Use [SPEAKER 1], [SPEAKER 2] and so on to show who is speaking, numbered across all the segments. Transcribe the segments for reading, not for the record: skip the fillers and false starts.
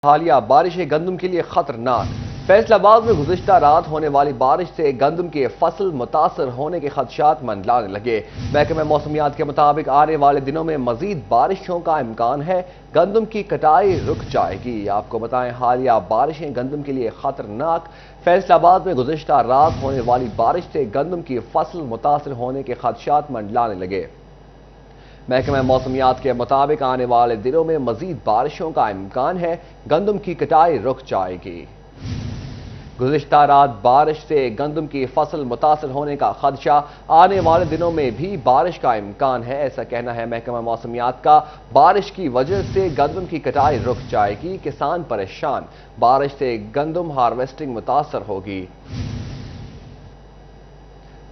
[SPEAKER 1] حالیہ بارشیں گندم کے لیے خطرناک۔ فیصل آباد میں گزشتہ رات ہونے والی بارش سے گندم کے فصل متاثر ہونے کے خدشات منڈلانے لگے۔ محکمہ موسمیات کے مطابق آنے والے دنوں میں مزید بارشوں کا امکان ہے۔ گندم کی کٹائی رک جائے گی۔ آپ کو بتائیں حالیہ بارشیں گندم کے لیے خطرناک۔ فیصل آباد میں گزشتہ رات ہونے والی بارش سے گندم کی فصل متاثر ہونے کے خدشات منڈلانے لگے۔ محکمہ موسمیات کے مطابق آنے والے دنوں میں مزید بارشوں کا امکان ہے۔ گندم کی کٹائی رک جائے گی۔ گزشتہ رات بارش سے گندم کی فصل متاثر ہونے کا خدشہ، آنے والے دنوں میں بھی بارش کا امکان ہے، ایسا کہنا ہے محکمہ موسمیات کا۔ بارش کی وجہ سے گندم کی کٹائی رک جائے گی، کسان پریشان۔ بارش سے گندم ہارویسٹنگ متاثر ہوگی۔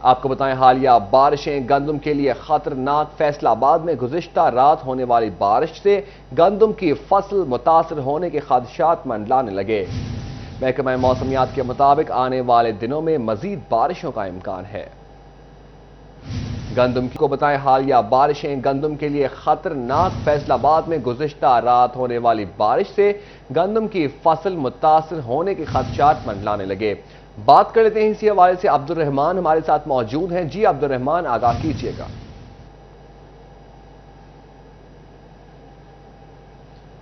[SPEAKER 1] آپ کو بتائیں حالیہ بارشیں گندم کے لیے خطرناک۔ فیصل آباد میں گزشتہ رات ہونے والی بارش سے گندم کی فصل متاثر ہونے کے خدشات منڈلانے لگے۔ محکمہ موسمیات کے مطابق آنے والے دنوں میں مزید بارشوں کا امکان ہے۔ گندم کو بتائیں حالیہ بارشیں گندم کے لیے خطرناک۔ فیصل آباد میں گزشتہ رات ہونے والی بارش سے گندم کی فصل متاثر ہونے کے خدشات منڈلانے لگے۔ بات کر لیتے ہیں اسی حوالے سے عبد الرحمان ہمارے ساتھ موجود ہیں۔ جی عبد الرحمان، آگاہ کیجیے گا۔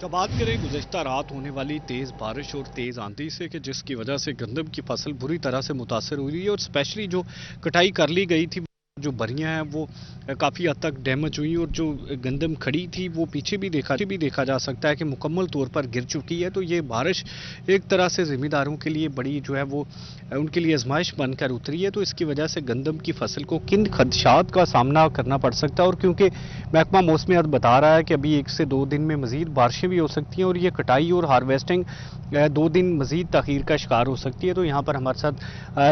[SPEAKER 2] جب بات کریں گزشتہ رات ہونے والی تیز بارش اور تیز آندھی سے کہ جس کی وجہ سے گندم کی فصل بری طرح سے متاثر ہوئی ہے اور اسپیشلی جو کٹائی کر لی گئی تھی، جو بریاں ہیں وہ کافی حد تک ڈیمیج ہوئی اور جو گندم کھڑی تھی وہ پیچھے بھی دیکھا جا سکتا ہے کہ مکمل طور پر گر چکی ہے۔ تو یہ بارش ایک طرح سے ذمہ داروں کے لیے بڑی جو ہے وہ ان کے لیے آزمائش بن کر اتری ہے۔ تو اس کی وجہ سے گندم کی فصل کو کن خدشات کا سامنا کرنا پڑ سکتا ہے، اور کیونکہ محکمہ موسمیات بتا رہا ہے کہ ابھی 1 سے 2 دن میں مزید بارشیں بھی ہو سکتی ہیں اور یہ کٹائی اور ہارویسٹنگ 2 دن مزید تاخیر کا شکار ہو سکتی ہے۔ تو یہاں پر ہمارے ساتھ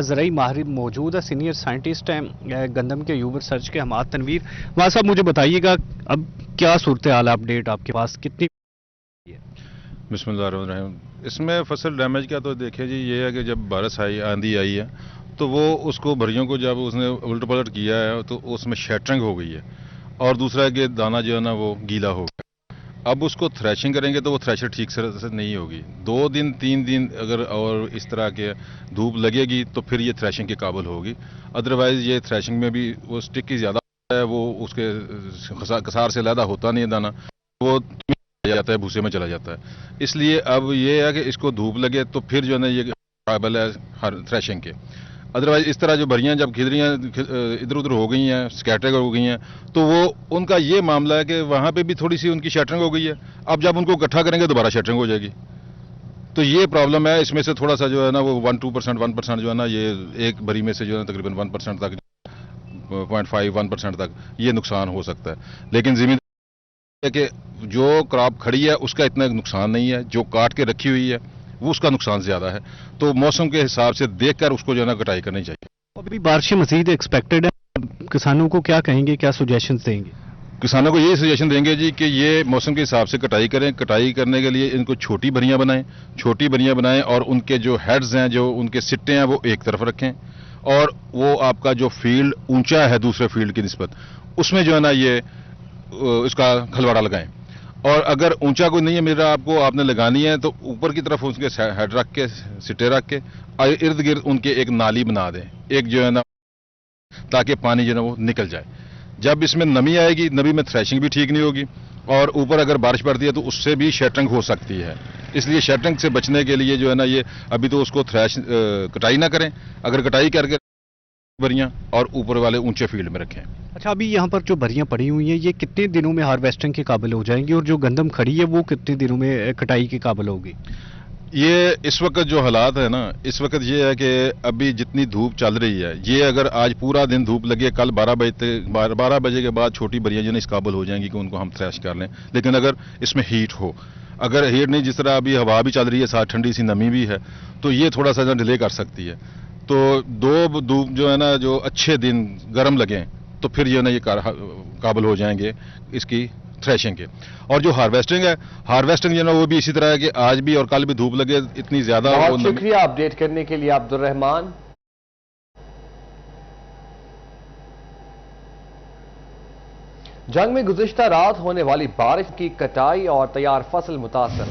[SPEAKER 2] زرعی ماہر موجود ہے، سینئر سائنٹسٹ ہیں گندم کے یوب ریسرچ کے حماد تنویر۔ وہاں صاحب مجھے بتائیے گا اب کیا صورتحال اپڈیٹ آپ کے پاس کتنی؟
[SPEAKER 3] بسم اللہ الرحمن الرحیم۔ اس میں فصل ڈیمیج کا تو دیکھیں جی یہ ہے کہ جب بارش آندھی آئی ہے تو وہ اس کو بھریوں کو جب اس نے الٹ پلٹ کیا ہے تو اس میں شیٹرنگ ہو گئی ہے، اور دوسرا ہے کہ دانہ جو ہے نا وہ گیلا ہو گیا۔ اب اس کو تھریشنگ کریں گے تو وہ تھریشر ٹھیک سے نہیں ہوگی۔ 2 دن 3 دن اگر اور اس طرح کے دھوپ لگے گی تو پھر یہ تھریشنگ کے قابل ہوگی۔ ادروائز یہ تھریشنگ میں بھی وہ سٹک کی زیادہ ہے، وہ اس کے کسار سے علیحدہ ہوتا نہیں ہے دانہ، وہ جاتا ہے بھوسے میں چلا جاتا ہے۔ اس لیے اب یہ ہے کہ اس کو دھوپ لگے تو پھر جو ہے نا یہ قابل ہے تھریشنگ کے۔ ادروائز اس طرح جو بھریاں جب کھد رہی ہیں ادھر ادھر ہو گئی ہیں، سکیٹر ہو گئی ہیں، تو وہ ان کا یہ معاملہ ہے کہ وہاں پہ بھی تھوڑی سی ان کی شیٹرنگ ہو گئی ہے۔ اب جب ان کو اکٹھا کریں گے دوبارہ شیٹرنگ ہو جائے گی، تو یہ پرابلم ہے۔ اس میں سے تھوڑا سا جو ہے نا وہ 1% جو ہے نا یہ ایک بھری میں سے جو ہے نا تقریباً 1% تک 0.5-1% تک یہ نقصان ہو سکتا ہے۔ لیکن زمین ہے کہ جو کراپ کھڑی ہے اس کا اتنا نقصان نہیں ہے، جو کاٹ کے رکھی ہوئی ہے وہ اس کا نقصان زیادہ ہے۔ تو موسم کے حساب سے دیکھ کر اس کو جو ہے نا کٹائی کرنی چاہیے۔
[SPEAKER 2] ابھی بارشیں مزید ایکسپیکٹڈ ہیں، کسانوں کو کیا کہیں گے، کیا سجیشنز دیں گے؟
[SPEAKER 3] کسانوں کو یہی سجیشن دیں گے جی کہ یہ موسم کے حساب سے کٹائی کریں۔ کٹائی کرنے کے لیے ان کو چھوٹی بھریاں بنائیں اور ان کے جو ہیڈز ہیں، جو ان کے سٹے ہیں وہ ایک طرف رکھیں، اور وہ آپ کا جو فیلڈ اونچا ہے دوسرے فیلڈ کی نسبت اس میں جو ہے نا یہ اس کا کھلواڑا لگائیں۔ اور اگر اونچا کوئی نہیں ہے میرا آپ نے لگانی ہے تو اوپر کی طرف اس کے ہیڈ رکھ کے سٹے رکھ کے ارد گرد ان کے ایک نالی بنا دیں، ایک جو ہے نا، تاکہ پانی جو ہے نا وہ نکل جائے۔ جب اس میں نمی آئے گی، نمی میں تھریشنگ بھی ٹھیک نہیں ہوگی، اور اوپر اگر بارش پڑتی ہے تو اس سے بھی شیٹرنگ ہو سکتی ہے۔ اس لیے شیٹرنگ سے بچنے کے لیے جو ہے نا یہ ابھی تو اس کو کٹائی نہ کریں، اگر کٹائی کر کے بھریاں اور اوپر والے اونچے فیلڈ میں رکھیں۔
[SPEAKER 2] اچھا، ابھی یہاں پر جو بھریاں پڑی ہوئی ہیں یہ کتنے دنوں میں ہارویسٹنگ کے قابل ہو جائیں گی، اور جو گندم کھڑی ہے وہ کتنے دنوں میں کٹائی کے قابل ہوگی؟
[SPEAKER 3] یہ اس وقت جو حالات ہے نا، اس وقت یہ ہے کہ ابھی جتنی دھوپ چل رہی ہے، یہ اگر آج پورا دن دھوپ لگے، کل 12 بجے کے بعد چھوٹی بریاں جو ہے اس قابل ہو جائیں گی کہ ان کو ہم تھریش کر لیں۔ لیکن اگر اس میں ہیٹ ہو، اگر ہیٹ نہیں، جس طرح ابھی ہوا بھی چل رہی ہے، ساتھ ٹھنڈی سی نمی بھی ہے، تو یہ تھوڑا سا ڈیلے کر سکتی ہے۔ تو 2 دھوپ جو ہے نا، جو اچھے دن گرم لگیں تو پھر جو ہے نا یہ قابل ہو جائیں گے اس کی تھریشنگ کے۔ اور جو ہارویسٹنگ ہے، ہارویسٹنگ جو ہے نا وہ بھی اسی طرح ہے کہ آج بھی اور کل بھی دھوپ لگے اتنی زیادہ۔
[SPEAKER 1] بہت شکریہ اپڈیٹ کرنے کے لیے عبد الرحمان۔ جنگ میں گزشتہ رات ہونے والی بارش کی کٹائی اور تیار فصل متاثر